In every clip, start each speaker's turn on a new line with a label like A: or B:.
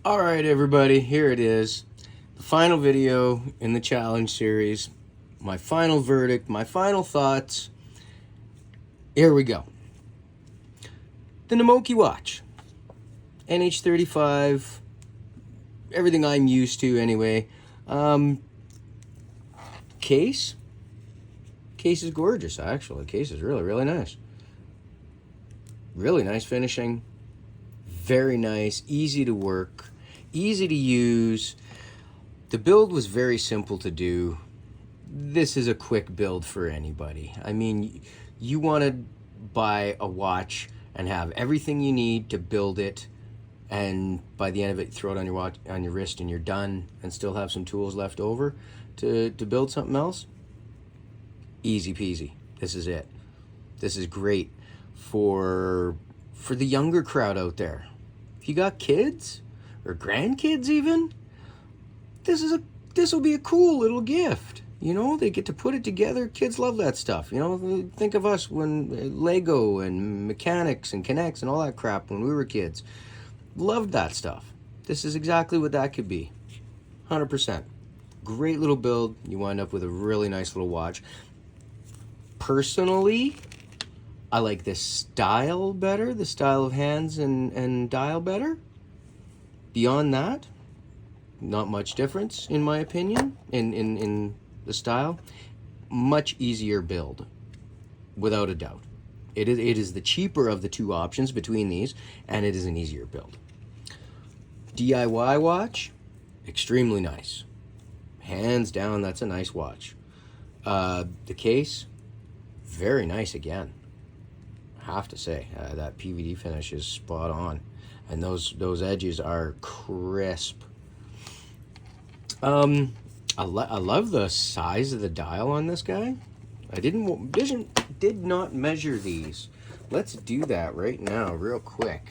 A: All right, everybody, here it is. The final video in the challenge series. My final verdict, my final thoughts. Here we go. The Namoki watch. NH35. Everything I'm used to anyway. Case. Case is gorgeous, actually. Case is really, really nice. Really nice finishing. Very nice. Easy to work. Easy to use. The build was very simple to do. This is a quick build for anybody. I mean, you want to buy a watch and have everything you need to build it, and by the end of it, throw it on your watch, on your wrist, and you're done, and still have some tools left over to build something else. Easy peasy. This is it. This is great for the younger crowd out there. If you got kids or grandkids even, this will be a cool little gift. You know, they get to put it together. Kids love that stuff. You know, think of us when Lego and mechanics and Connects and all that crap when we were kids. Loved that stuff. This is exactly what that could be. 100%. Great little build. You wind up with a really nice little watch. Personally, I like this style better, the style of hands and dial better. Beyond that, not much difference in my opinion in the style. Much easier build, without a doubt. It is the cheaper of the two options between these, and it is an easier build. DIY watch, extremely nice. Hands down, that's a nice watch. The case, very nice again. I have to say, that PVD finish is spot on. And those edges are crisp. I love the size of the dial on this guy. I did not measure these. Let's do that right now, real quick.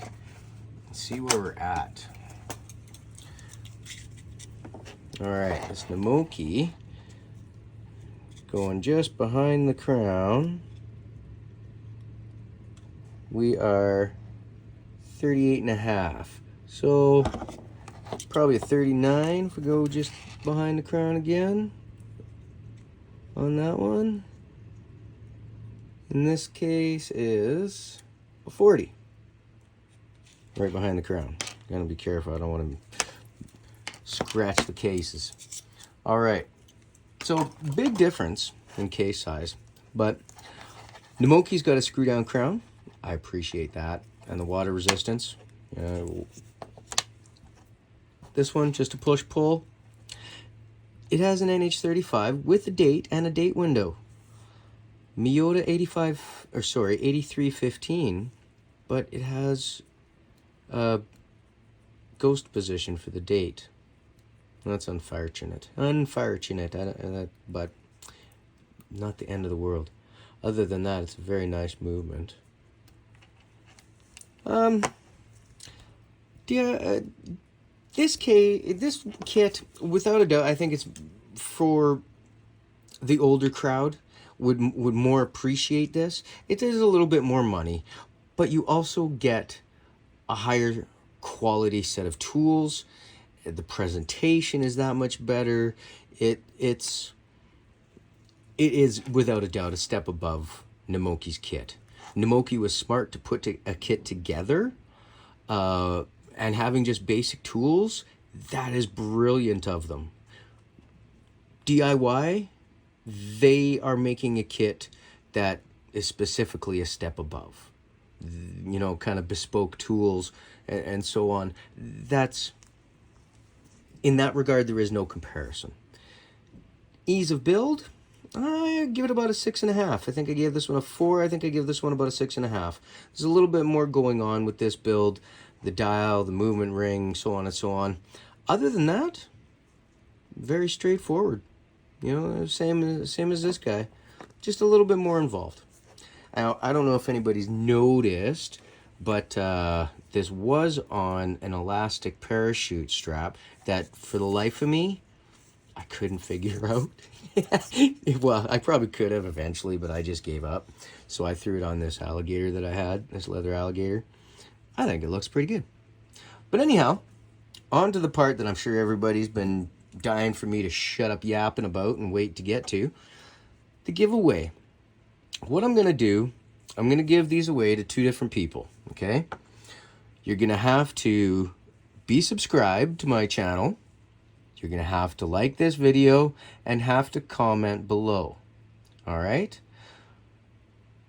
A: Let's see where we're at. All right, this Namoki going just behind the crown. We are 38.5. So probably a 39 if we go just behind the crown again on that one. In this case is a 40. Right behind the crown. Gotta be careful, I don't want to scratch the cases. All right, so big difference in case size, but Namoki's got a screw down crown. I appreciate that. And the water resistance. This one, just a push-pull. It has an NH35 with a date and a date window. Miyota 8315, but it has a ghost position for the date. That's unfortunate. But not the end of the world. Other than that, it's a very nice movement. This kit, without a doubt, I think it's for the older crowd would more appreciate this. It is a little bit more money, but you also get a higher quality set of tools. The presentation is that much better. It is without a doubt a step above Namoki's kit. Namoki was smart to put a kit together, and having just basic tools, that is brilliant of them. DIY, they are making a kit that is specifically a step above. You know, kind of bespoke tools and so on. That's, in that regard, there is no comparison. Ease of build, I give it about a 6.5. I think I gave this one a 4. I think I give this one about a 6.5. There's a little bit more going on with this build. The dial, the movement ring, so on and so on. Other than that, very straightforward. You know, same as this guy. Just a little bit more involved. Now, I don't know if anybody's noticed, but this was on an elastic parachute strap that, for the life of me, I couldn't figure out. Well, I probably could have eventually, but I just gave up. So I threw it on this alligator that I had, this leather alligator. I think it looks pretty good. But anyhow, On to the part that I'm sure everybody's been dying for me to shut up yapping about and wait to get to. The giveaway. What I'm going to do, I'm going to give these away to 2 different people, okay? You're going to have to be subscribed to my channel. You're going to have to like this video and have to comment below. All right?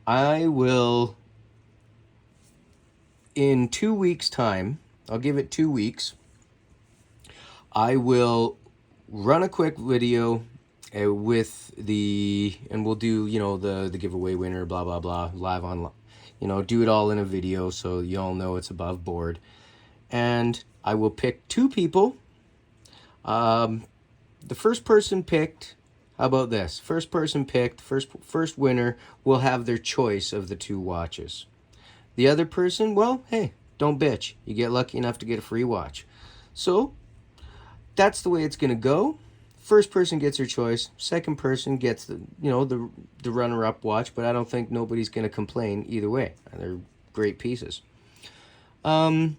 A: I will, in 2 weeks' time, I'll give it 2 weeks, I will run a quick video with the, and we'll do, you know, the giveaway winner, blah, blah, blah, live on, you know, do it all in a video so you all know it's above board. And I will pick 2 people. The first person picked, how about this? First person picked, first winner will have their choice of the 2 watches. The other person, well, hey, don't bitch. You get lucky enough to get a free watch. So, that's the way it's going to go. First person gets their choice. Second person gets the, you know, the runner-up watch, but I don't think nobody's going to complain either way. They're great pieces. I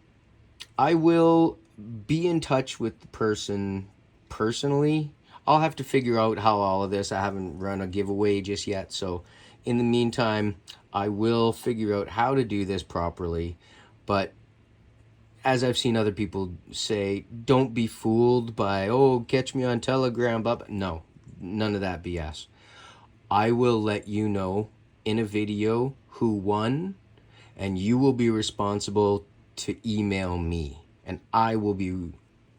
A: will be in touch with the person personally. I'll have to figure out how all of this, I haven't run a giveaway just yet, so in the meantime, I will figure out how to do this properly. But as I've seen other people say, don't be fooled by, oh, catch me on Telegram, blah, blah. No, none of that BS. I will let you know in a video who won, and you will be responsible to email me, and I will be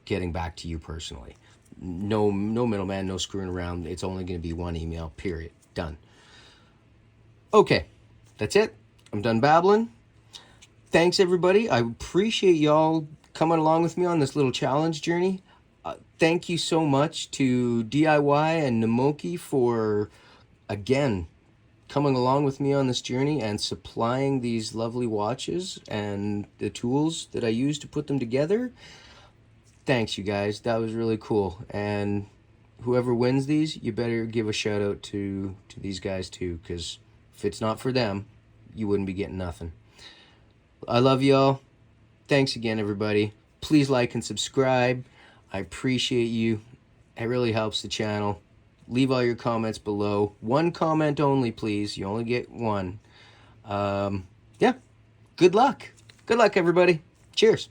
A: getting back to you personally. No middleman, no screwing around. It's only going to be 1 email, period. Done. Okay, that's it. I'm done babbling. Thanks, everybody. I appreciate y'all coming along with me on this little challenge journey. Thank you so much to DIY and Namoki for, again, coming along with me on this journey and supplying these lovely watches and the tools that I use to put them together. Thanks, you guys. That was really cool. And whoever wins these, you better give a shout out to these guys too, because if it's not for them, you wouldn't be getting nothing. I love y'all. Thanks again, everybody. Please like and subscribe. I appreciate you. It really helps the channel. Leave all your comments below. 1 comment only, please. You only get 1. Yeah. Good luck. Good luck, everybody. Cheers.